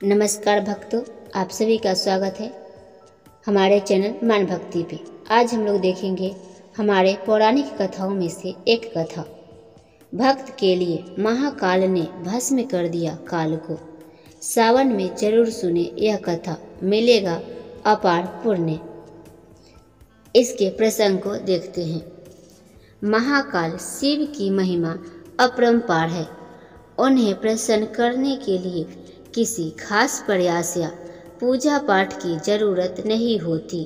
नमस्कार भक्तों, आप सभी का स्वागत है हमारे चैनल मान भक्ति पे। आज हम लोग देखेंगे हमारे पौराणिक कथाओं में से एक कथा। भक्त के लिए महाकाल ने भस्म कर दिया काल को। सावन में जरूर सुने यह कथा, मिलेगा अपार पुण्य। इसके प्रसंग को देखते हैं। महाकाल शिव की महिमा अपरंपार है। उन्हें प्रसन्न करने के लिए किसी खास प्रयास या पूजा पाठ की जरूरत नहीं होती,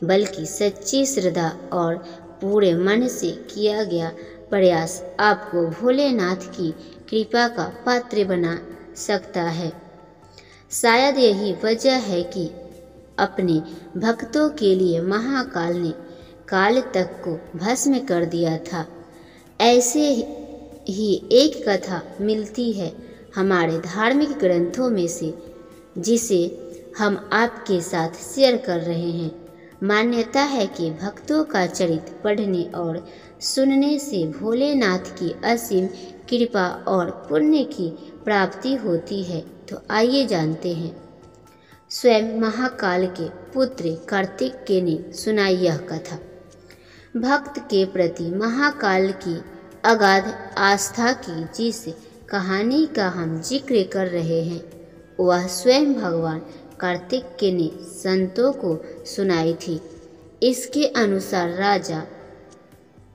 बल्कि सच्ची श्रद्धा और पूरे मन से किया गया प्रयास आपको भोलेनाथ की कृपा का पात्र बना सकता है। शायद यही वजह है कि अपने भक्तों के लिए महाकाल ने काल तक को भस्म कर दिया था। ऐसे ही एक कथा मिलती है हमारे धार्मिक ग्रंथों में से, जिसे हम आपके साथ शेयर कर रहे हैं। मान्यता है कि भक्तों का चरित्र पढ़ने और सुनने से भोलेनाथ की असीम कृपा और पुण्य की प्राप्ति होती है। तो आइए जानते हैं। स्वयं महाकाल के पुत्र कार्तिकेय ने सुनाई यह कथा। भक्त के प्रति महाकाल की अगाध आस्था की जिस कहानी का हम जिक्र कर रहे हैं, वह स्वयं भगवान कार्तिकेय ने संतों को सुनाई थी। इसके अनुसार राजा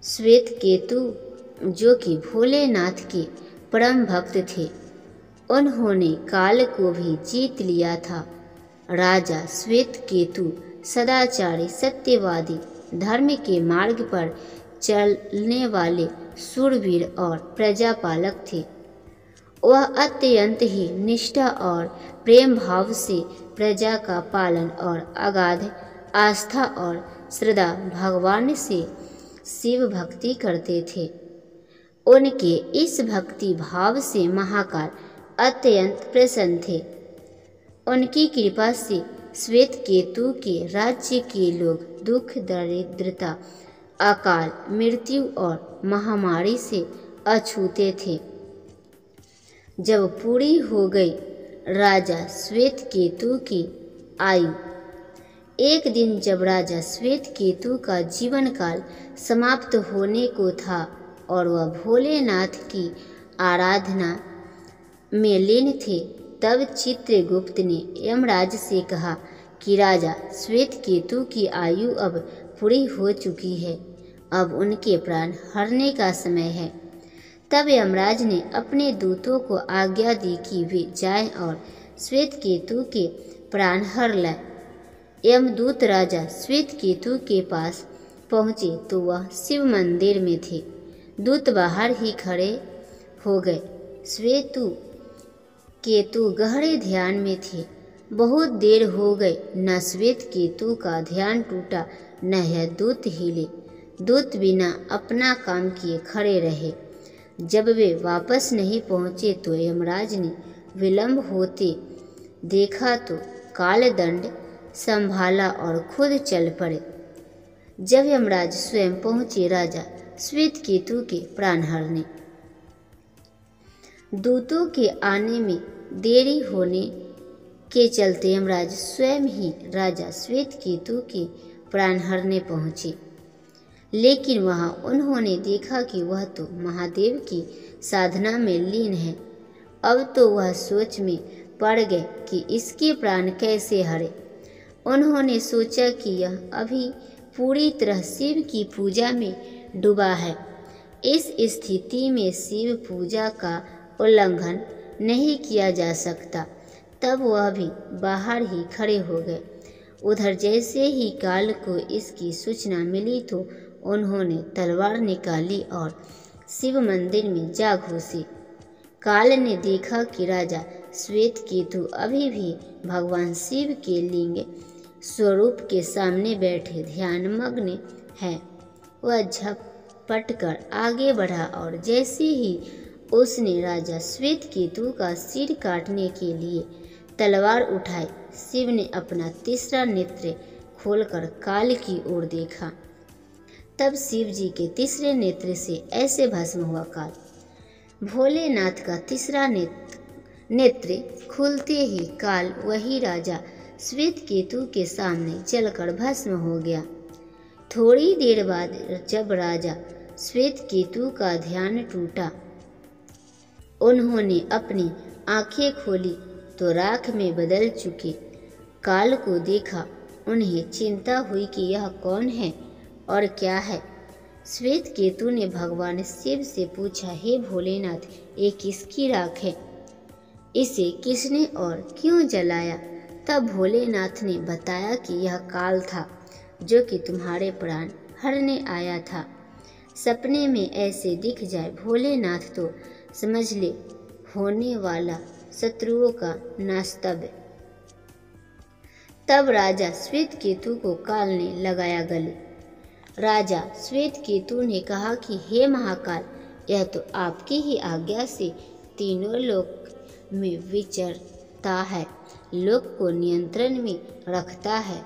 श्वेतकेतु, जो कि भोलेनाथ के परम भक्त थे, उन्होंने काल को भी जीत लिया था। राजा श्वेतकेतु सदाचारी, सत्यवादी, धर्म के मार्ग पर चलने वाले शूरवीर और प्रजापालक थे। वह अत्यंत ही निष्ठा और प्रेम भाव से प्रजा का पालन और अगाध आस्था और श्रद्धा भगवान से शिव भक्ति करते थे। उनके इस भक्ति भाव से महाकाल अत्यंत प्रसन्न थे। उनकी कृपा से श्वेतकेतु के राज्य के लोग दुख, दरिद्रता, अकाल मृत्यु और महामारी से अछूते थे। जब पूरी हो गई राजा श्वेतकेतु की आयु, एक दिन जब राजा श्वेतकेतु का जीवन काल समाप्त होने को था और वह भोलेनाथ की आराधना में लीन थे, तब चित्रगुप्त ने यमराज से कहा कि राजा श्वेतकेतु की आयु अब पूरी हो चुकी है, अब उनके प्राण हरने का समय है। तब यमराज ने अपने दूतों को आज्ञा दी कि वे जाएं और श्वेतकेतु के प्राण हर लाएं। यमदूत राजा श्वेतकेतु के पास पहुँचे तो वह शिव मंदिर में थे। दूत बाहर ही खड़े हो गए। श्वेतकेतु गहरे ध्यान में थे। बहुत देर हो गई, न श्वेतकेतु का ध्यान टूटा, न यह दूत हिले। दूत बिना अपना काम किए खड़े रहे। जब वे वापस नहीं पहुँचे तो यमराज ने विलंब होते देखा तो कालदंड संभाला और खुद चल पड़े। जब यमराज स्वयं पहुँचे राजा श्वेतकेतु के प्राण हरने, दूतों के आने में देरी होने के चलते यमराज स्वयं ही राजा श्वेतकेतु के प्राण हरने पहुँचे। लेकिन वहाँ उन्होंने देखा कि वह तो महादेव की साधना में लीन है। अब तो वह सोच में पड़ गए कि इसके प्राण कैसे हरे। उन्होंने सोचा कि यह अभी पूरी तरह शिव की पूजा में डूबा है। इस स्थिति में शिव पूजा का उल्लंघन नहीं किया जा सकता। तब वह भी बाहर ही खड़े हो गए। उधर जैसे ही काल को इसकी सूचना मिली तो उन्होंने तलवार निकाली और शिव मंदिर में जा घुसे। काल ने देखा कि राजा श्वेतकेतु अभी भी भगवान शिव के लिंग स्वरूप के सामने बैठे ध्यानमग्न है। वह झपट कर आगे बढ़ा और जैसे ही उसने राजा श्वेतकेतु का सिर काटने के लिए तलवार उठाई, शिव ने अपना तीसरा नेत्र खोलकर काल की ओर देखा। तब शिव जी के तीसरे नेत्र से ऐसे भस्म हुआ काल। भोलेनाथ का तीसरा नेत्र खुलते ही काल वही राजा श्वेत केतु के सामने जलकर भस्म हो गया। थोड़ी देर बाद जब राजा श्वेत केतु का ध्यान टूटा, उन्होंने अपनी आंखें खोली तो राख में बदल चुके काल को देखा। उन्हें चिंता हुई कि यह कौन है और क्या है। श्वेत केतु ने भगवान शिव से पूछा, हे भोलेनाथ, ये किसकी राख है? इसे किसने और क्यों जलाया? तब भोलेनाथ ने बताया कि यह काल था जो कि तुम्हारे प्राण हरने आया था। सपने में ऐसे दिख जाए भोलेनाथ तो समझ ले होने वाला शत्रुओं का नास्तव्य। तब राजा श्वेत केतु को काल ने लगाया गले। राजा श्वेत केतु ने कहा कि हे महाकाल, यह तो आपकी ही आज्ञा से तीनों लोक में विचरता है, लोक को नियंत्रण में रखता है।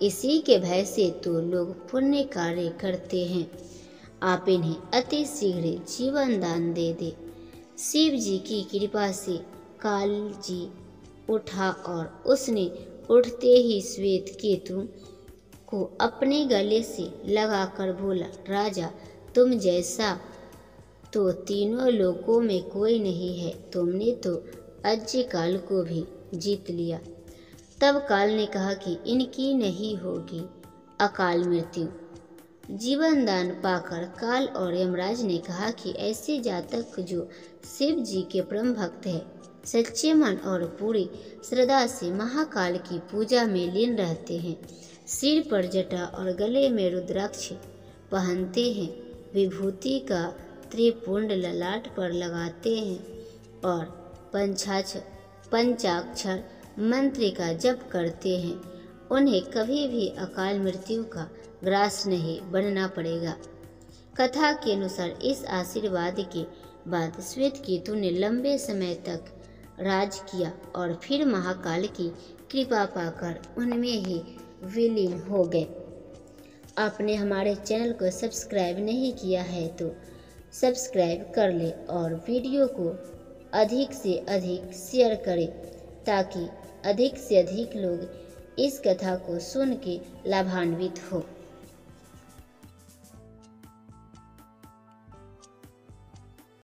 इसी के भय से तो लोग पुण्य कार्य करते हैं। आप इन्हें अति शीघ्र जीवन दान दे दे। शिव जी की कृपा से काल जी उठा और उसने उठते ही श्वेत केतु को अपने गले से लगाकर बोला, राजा, तुम जैसा तो तीनों लोकों में कोई नहीं है। तुमने तो अज्य काल को भी जीत लिया। तब काल ने कहा कि इनकी नहीं होगी अकाल मृत्यु। जीवन दान पाकर काल और यमराज ने कहा कि ऐसे जातक जो शिव जी के परम भक्त है, सच्चे मन और पूरी श्रद्धा से महाकाल की पूजा में लीन रहते हैं, सिर पर जटा और गले में रुद्राक्ष पहनते हैं, विभूति का त्रिपुंड ललाट पर लगाते हैं और पंचाक्षर मंत्र का जप करते हैं, उन्हें कभी भी अकाल मृत्यु का ग्रास नहीं बनना पड़ेगा। कथा के अनुसार इस आशीर्वाद के बाद श्वेत केतु ने लंबे समय तक राज किया और फिर महाकाल की कृपा पाकर उनमें ही विलीन हो गए। आपने हमारे चैनल को सब्सक्राइब नहीं किया है तो सब्सक्राइब कर ले और वीडियो को अधिक से अधिक शेयर करें ताकि अधिक से अधिक लोग इस कथा को सुन के लाभान्वित हो।